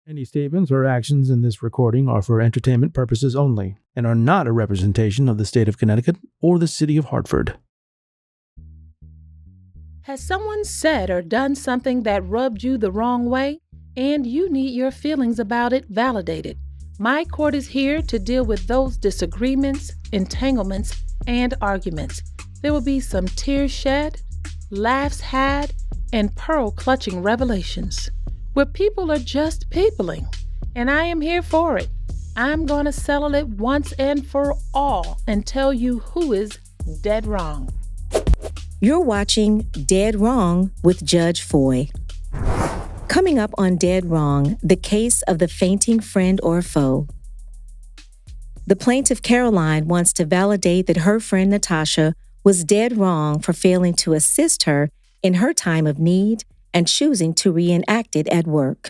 Any statements or actions in this recording are for entertainment purposes only and are not a representation of the state of Connecticut or the city of Hartford. Has someone said or done something that rubbed you the wrong way, and you need your feelings about it validated? My court is here to deal with those disagreements, entanglements, and arguments. There will be some tears shed, laughs had, and pearl-clutching revelations, where people are just peopling, and I am here for it. I'm going to settle it once and for all and tell you who is dead wrong. You're watching Dead Wrong with Judge Foye. Coming up on Dead Wrong, the case of the fainting friend or foe. The plaintiff, Caroline, wants to validate that her friend Natasha was dead wrong for failing to assist her in her time of need and choosing to reenact it at work.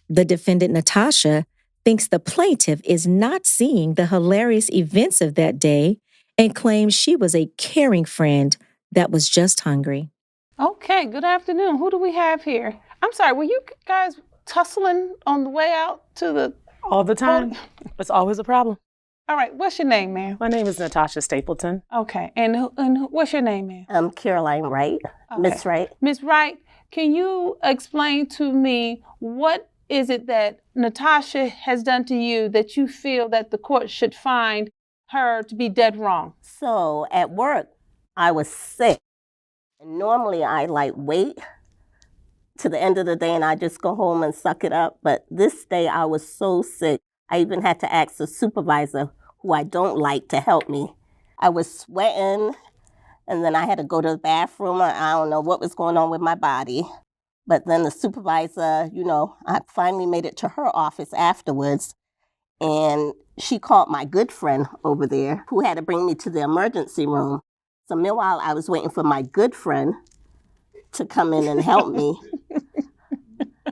The defendant, Natasha, thinks the plaintiff is not seeing the hilarious events of that day and claims she was a caring friend that was just hungry. Okay, good afternoon. Who do we have here? I'm sorry, were you guys tussling on the way out to the... All the time. It's always a problem. All right, what's your name, ma'am? My name is Natasha Stapleton. Okay, and what's your name, ma'am? I'm Caroline Wright, Okay. Miss Wright. Miss Wright, can you explain to me what is it that Natasha has done to you that you feel that the court should find her to be dead wrong? So at work, I was sick. And normally I wait to the end of the day and I just go home and suck it up. But this day I was so sick, I even had to ask the supervisor, who I don't like, to help me. I was sweating, and then I had to go to the bathroom. I don't know what was going on with my body. But then the supervisor, I finally made it to her office afterwards, and she called my good friend over there, who had to bring me to the emergency room. So meanwhile, I was waiting for my good friend to come in and help me.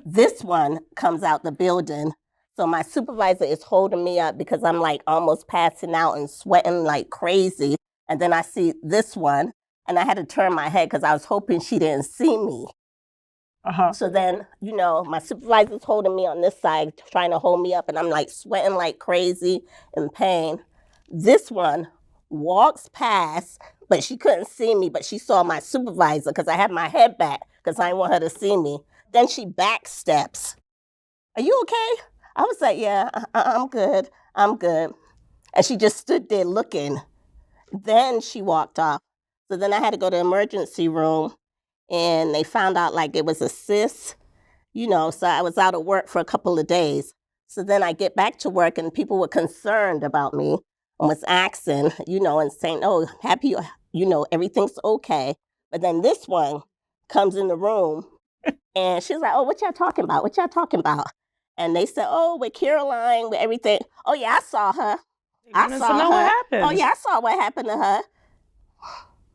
This one comes out the building. So my supervisor is holding me up because I'm almost passing out and sweating like crazy. And then I see this one, and I had to turn my head because I was hoping she didn't see me. So then, my supervisor's holding me on this side, trying to hold me up, and I'm sweating like crazy in pain. This one walks past, but she couldn't see me, but she saw my supervisor because I had my head back because I didn't want her to see me. Then she backsteps. Are you okay? I was like, yeah, I'm good. And she just stood there looking. Then she walked off. So then I had to go to the emergency room, and they found out it was a cyst, so I was out of work for a couple of days. So then I get back to work, and people were concerned about me and was asking, and saying, oh, happy, everything's okay. But then this one comes in the room, and she's like, oh, what y'all talking about? And they said, oh, with Caroline, with everything. Oh, yeah, I saw her. I saw her. What happened. Oh, yeah, I saw what happened to her.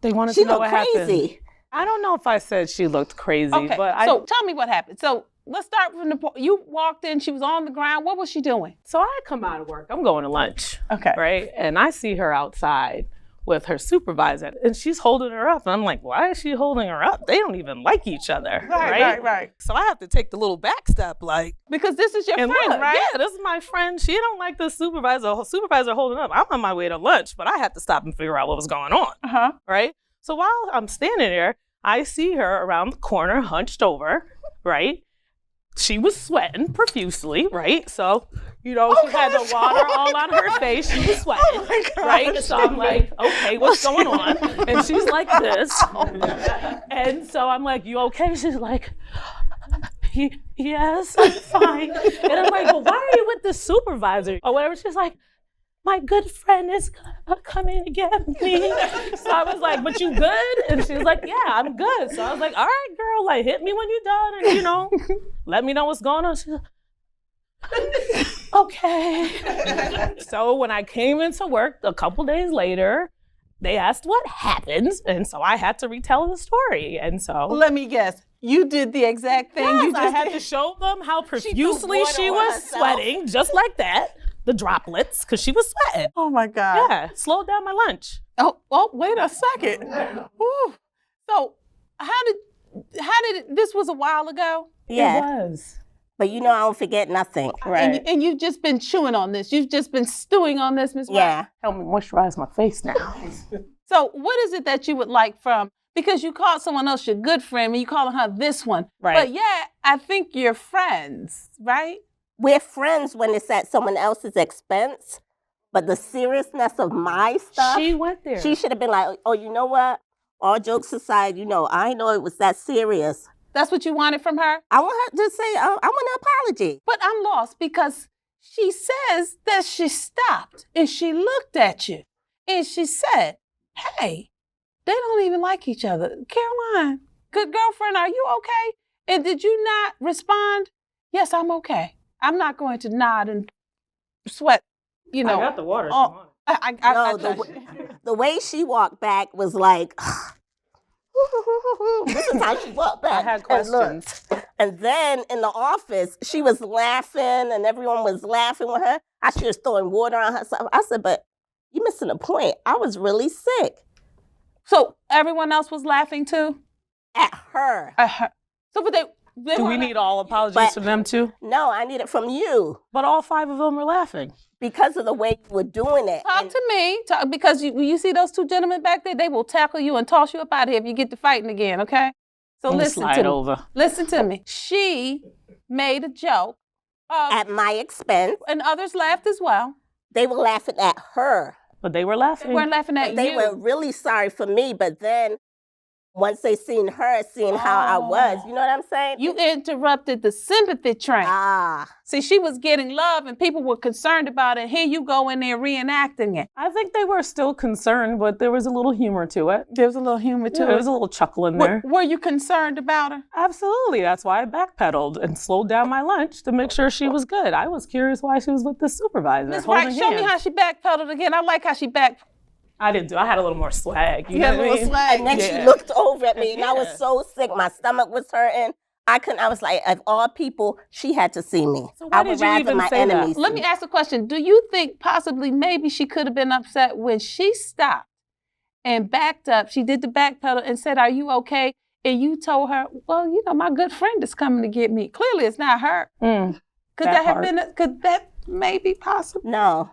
They wanted to know what happened. She looked crazy. I don't know if I said she looked crazy, Okay, but so tell me what happened. So let's start from you walked in, she was on the ground. What was she doing? So I come out of work. I'm going to lunch. Okay. Right? And I see her outside with her supervisor, and she's holding her up. And I'm like, why is she holding her up? They don't even like each other. Right. So I have to take the little back step, because this is your friend, look, right? Yeah, this is my friend. She don't like the supervisor holding up. I'm on my way to lunch, but I had to stop and figure out what was going on. Right? So while I'm standing there, I see her around the corner, hunched over, right? She was sweating profusely, right? So, she had the water all on her face. She was sweating, right? So I'm like, okay, what's going on? And she's like this. And so I'm like, you okay? She's like, yes, I'm fine. And I'm like, well, why are you with the supervisor? Or whatever. She's like, my good friend is coming to get me. So I was like, but you good? And she was like, yeah, I'm good. So I was like, all right, girl, hit me when you're done and, let me know what's going on. She's like, okay. So when I came into work a couple days later, they asked what happened. And so I had to retell the story. And so. Let me guess. You did the exact thing. Yes, I had to show them how profusely she was sweating, just like that. The droplets, because she was sweating. Oh my God. Yeah, slowed down my lunch. Oh, wait a second. Whew. So how did this was a while ago? Yeah. It was. But I don't forget nothing. Right. And you've just been chewing on this. You've just been stewing on this, Ms. Wright. Yeah. Help me moisturize my face now. So what is it that you would like from, because you called someone else your good friend and you calling her this one. Right. But yeah, I think you're friends, right? We're friends when it's at someone else's expense. But the seriousness of my stuff, She went there. she should have been like, oh, you know what? All jokes aside, I know it was that serious. That's what you wanted from her? I want her to say, I want an apology. But I'm lost because she says that she stopped and she looked at you and she said, hey, they don't even like each other. Caroline, good girlfriend, are you okay? And did you not respond? Yes, I'm okay. I'm not going to nod and sweat, I got the water. Oh, The way she walked back was like, this is how she walked back. I had questions. And then in the office, she was laughing and everyone was laughing with her. She was throwing water on herself. I said, but you're missing the point. I was really sick. So everyone else was laughing too? At her. So, but they Do we weren't- need all apologies But- from them too? No, I need it from you But all 5 of them were laughing. because of the way you were doing it. Talk And to me, because you see those 2 gentlemen back there, they will tackle you and toss you up out of here if you get to fighting again, okay? So I'm gonna listen slide to me. over. Listen to me. She made a joke, at my expense, and others laughed as well. they were laughing at her. But they were They laughing. weren't laughing at They you. were really sorry for me, but then once they seen her, seeing how I was, you know what I'm saying? You interrupted the sympathy train. See, she was getting love and people were concerned about it. Here you go in there reenacting it. I think they were still concerned, but there was a little humor to it. There was a little humor to There it. was a little chuckle in there. Were you concerned about her? Absolutely. That's why I backpedaled and slowed down my lunch to make sure she was good. I was curious why she was with the supervisor. Ms. holding Wright, show me hands. how she backpedaled again. I like how she back. I didn't do. I had a little more swag. You had know a what I little mean? swag. And then Yeah. she looked over at me and I was Yeah. so sick. My stomach was hurting. I was like, of all people, she had to see me. So why I would did you rather even my say that? enemies Let see me ask a question. Do you think possibly maybe she could have been upset when she stopped and backed up? She did the backpedal and said, are you okay? And you told her, well, my good friend is coming to get me. Clearly it's not her. Could That that have part. been, could that maybe possible? No.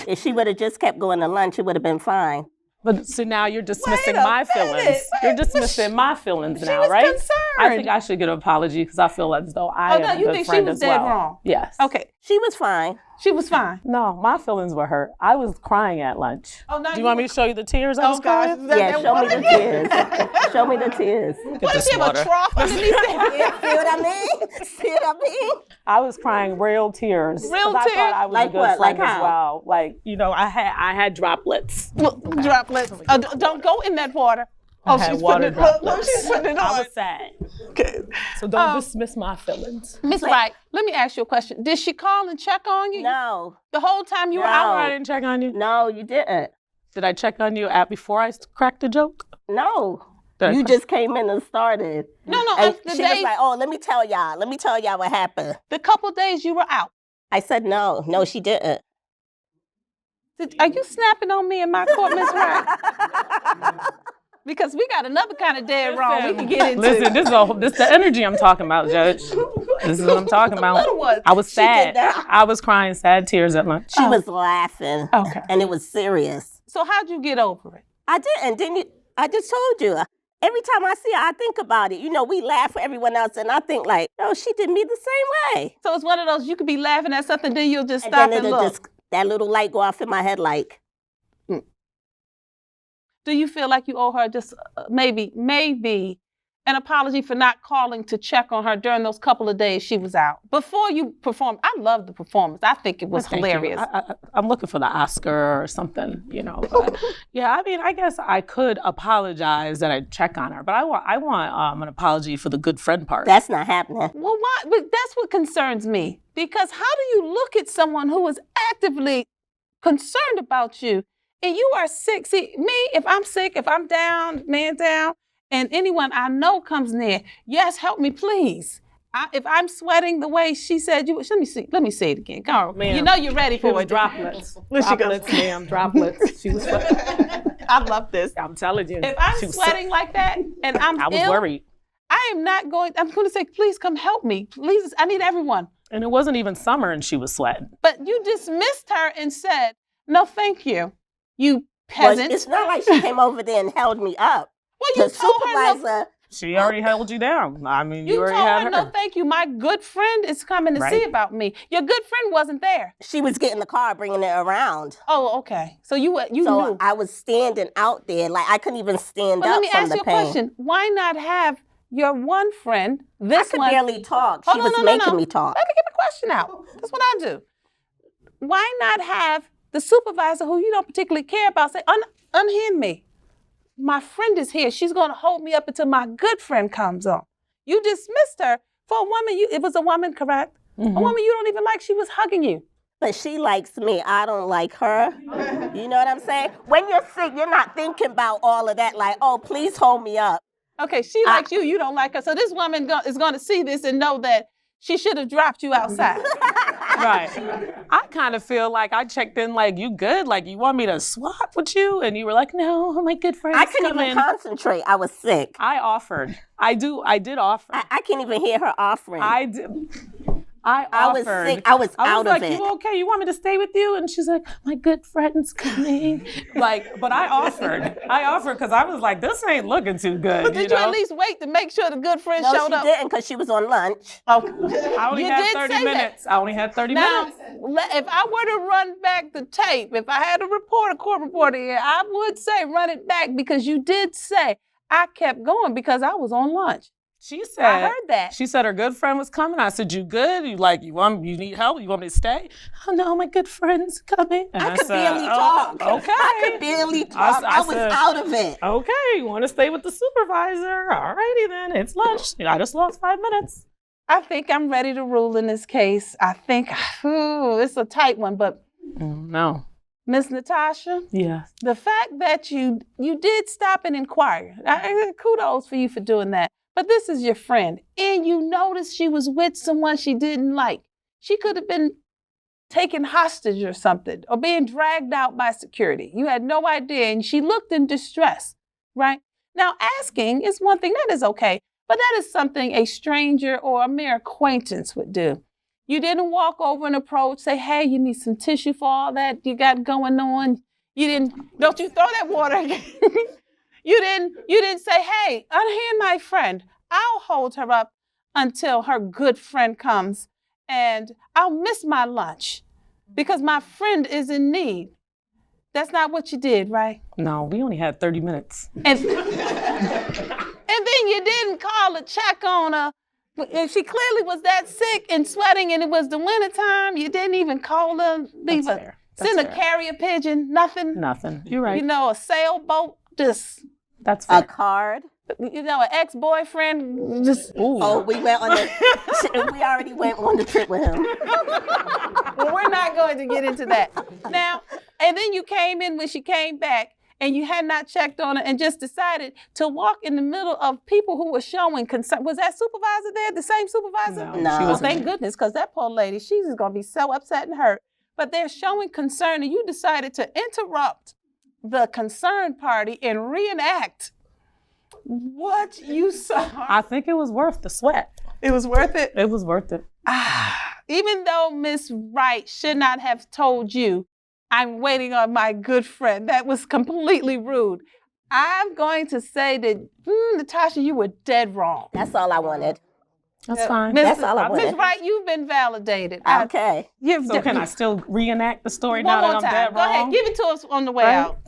If she would have just kept going to lunch, it would have been fine. But so now you're dismissing Wait a my minute. feelings. You're Wait, dismissing my feelings she now, was right? concerned. I think I should get an apology because I feel as though I Oh, no, am a you good think she friend was as dead well. wrong? Yes. Okay, She was fine. she was fine. No, my feelings were hurt. I was crying at lunch. Oh, now Do you want me to show you the tears I was Oh, gosh. crying? Yeah, show me the tears. Show me the tears. What if you have a trough underneath there? See what I mean? See what I mean? I was crying real tears. Real 'cause I tears? thought I was Like a good what? friend Like as how? well. Like, I had droplets. Droplets. Don't go in that water. I Oh, had she's water putting it on. droplets. She's putting it I on. was sad. Okay. So don't dismiss my feelings. Miss Wright, let me ask you a question. Did she call and check on you? No. The whole time you were No. out? I didn't check on you. No, you didn't. Did I check on you before I cracked the joke? No. Did I You crack- just came in and started. No, And the she was days, like, oh, let me tell y'all what happened. the couple days you were out. I said, no, she didn't. Are you snapping on me in my court, Miss Wright? Because we got another kind of dead wrong we can get into. Listen, this the energy I'm talking about, Judge. This is what I'm talking about. Little one. I was She did sad. that. I was crying sad tears at lunch. She was laughing. Okay. And it was serious. So how'd you get over it? I didn't. Didn't you? I just told you. Every time I see her, I think about it. We laugh for everyone else, and I think like, oh, she did me the same way. So it's one of those, you could be laughing at something, then you'll just And stop then and it'll look. just, that little light go off in my head like, Do you feel like you owe her just maybe an apology for not calling to check on her during those couple of days she was out? Before you performed, I love the performance. I think it was Thank you. hilarious. I'm looking for the Oscar or something, But, yeah, I mean, I guess I could apologize that I check on her, but I want an apology for the good friend part. that's not happening. Well, why? But that's what concerns me. Because how do you look at someone who is actively concerned about you and you are sick? See, me, if I'm sick, if I'm down, man down, and anyone I know comes near, yes, help me, please. If I'm sweating the way she said you would, let me say it again. Go on. Ma'am, You know you're ready It for was it. droplets. There she goes. Droplets, ma'am, droplets. She was I love this. I'm telling you. If I'm she was sweating sick. like that and I'm I was ill, worried. I'm going to say, please come help me. Please, I need everyone. And it wasn't even summer and she was sweating. But you dismissed her and said, no, thank you, you Well, peasant. it's not like she came over there and held me up. Well, you The told her no, supervisor, She already held you down. I mean, you you already told had her no, thank you. My good friend is coming to see Right. about me. Your good friend wasn't there. she was getting the car, bringing it around. Oh, okay. So you So knew. I was standing out there, like I couldn't even stand But up let me from ask the you a pain. question. Why not have your one friend, I this could one? barely talk. She Hold on, was no, making no. me talk. Let me get my question out. That's what I do. Why not have the supervisor who you don't particularly care about say, unhand me. My friend is here. She's going to hold me up until my good friend comes on. You dismissed her for a woman. It was a woman, correct? Mm-hmm. A woman you don't even like. She was hugging you. But she likes me. I don't like her. You know what I'm saying? When you're sick, you're not thinking about all of that. Like, oh, please hold me up. Okay, she likes you. You don't like her. So this woman is going to see this and know that she should have dropped you outside. Right. I kind of feel like I checked in like, you good? Like, you want me to swap with you? And you were like, no, my good friends I couldn't even concentrate. I was sick. I offered. I did offer. I can't even hear her offering. I did. I was offered. sick. I was out of like, it. You okay? You want me to stay with you? And she's like, my good friend's coming. But I offered. I offered because I was like, this ain't looking too good. But did you at least wait to make sure the good friend No, showed she up? didn't because she was on lunch. Okay. I only You had did 30 say that. minutes. I only had 30 Now, minutes. if I were to run back the tape, if I had a court reporter here, I would say run it back because you did say I kept going because I was on lunch. She said, I heard that. She said her good friend was coming. I said, you good? You need help? You want me to stay? Oh no, my good friend's coming. And I could said, barely talk. Okay. I could barely talk. I was said, out of it. Okay, you want to stay with the supervisor? All righty then. It's lunch. I just lost 5 minutes. I think I'm ready to rule in this case. I think it's a tight one, but No. Miss Natasha, Yeah. the fact that you did stop and inquire, kudos for you for doing that. But this is your friend, and you noticed she was with someone she didn't like. She could have been taken hostage or something, or being dragged out by security. You had no idea, and she looked in distress, right? Now, asking is one thing, that is okay, but that is something a stranger or a mere acquaintance would do. You didn't walk over and approach, say, hey, you need some tissue for all that you got going on. Don't you throw that water again. You didn't say, hey, unhand my friend. I'll hold her up until her good friend comes, and I'll miss my lunch because my friend is in need. That's not what you did, right? No, we only had 30 minutes. And then you didn't call to check on her. If she clearly was that sick and sweating and it was the wintertime, you didn't even call her, send a carrier pigeon, nothing. Nothing. You're right. A sailboat, just That's fair. A card. an ex-boyfriend, just. Ooh. Oh, we already went on the trip with him. Well, we're not going to get into that. Now, and then you came in when she came back and you had not checked on her and just decided to walk in the middle of people who were showing concern. Was that supervisor there, the same supervisor? No. Well, thank goodness, because that poor lady, she's just going to be so upset and hurt. But they're showing concern and you decided to interrupt the concerned party and reenact what you saw. I think it was worth the sweat. It was worth it? It was worth it. Even though Miss Wright should not have told you, I'm waiting on my good friend. That was completely rude. I'm going to say that, Natasha, you were dead wrong. That's all I wanted. That's fine. That's all I Miss wanted. Wright, you've been validated. Okay. So can I still reenact the story One now more that I'm time. dead Go wrong? ahead, give it to us on the way Right? out.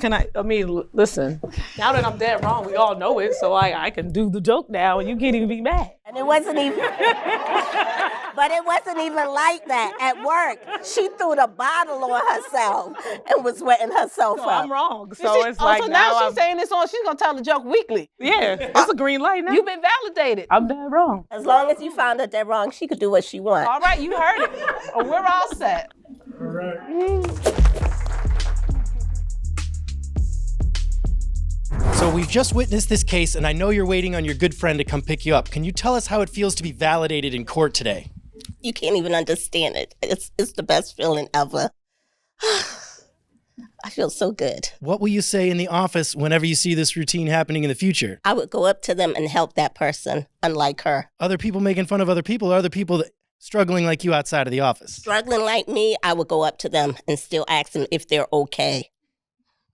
Listen, now that I'm dead wrong, we all know it, so I can do the joke now and you can't even be mad. And it wasn't even, but it wasn't even like that at work. She threw the bottle on herself and was wetting herself So up. I'm wrong. So it's like so now I'm, she's saying this on, she's going to tell the joke weekly. yeah, it's a green light now. You've been validated. I'm dead wrong. As long as you found her dead wrong, she could do what she wants. All right, you heard it. We're all set. All right. So we've just witnessed this case, and I know you're waiting on your good friend to come pick you up. Can you tell us how it feels to be validated in court today? You can't even understand it. It's the best feeling ever. I feel so good. What will you say in the office whenever you see this routine happening in the future? I would go up to them and help that person, unlike her. Other people making fun of other people, or other people that struggling like you outside of the office? Struggling like me, I would go up to them and still ask them if they're okay.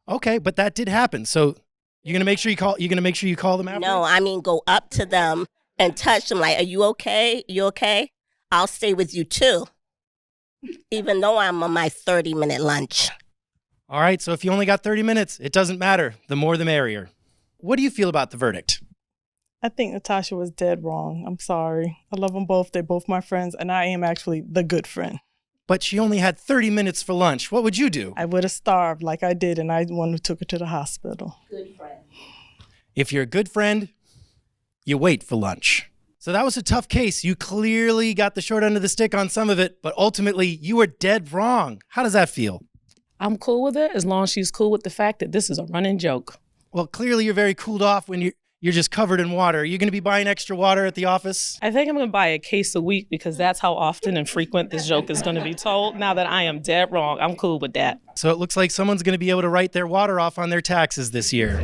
Okay, but that did happen. So you're gonna make sure you call. You're gonna make sure you call them after. No, I mean go up to them and touch them like, are you okay? You okay? I'll stay with you too, even though I'm on my 30-minute lunch. All right, so if you only got 30 minutes, it doesn't matter. The more the merrier. What do you feel about the verdict? I think Natasha was dead wrong. I'm sorry. I love them both. They're both my friends, and I am actually the good friend. But she only had 30 minutes for lunch. What would you do? I would have starved like I did, and I the one who took her to the hospital. Good friend. If you're a good friend, you wait for lunch. So that was a tough case. You clearly got the short end of the stick on some of it, but ultimately you were dead wrong. How does that feel? I'm cool with it as long as she's cool with the fact that this is a running joke. Well, clearly you're very cooled off when you're just covered in water. Are you going to be buying extra water at the office? I think I'm going to buy a case a week because that's how often and frequent this joke is going to be told. Now that I am dead wrong, I'm cool with that. So it looks like someone's going to be able to write their water off on their taxes this year.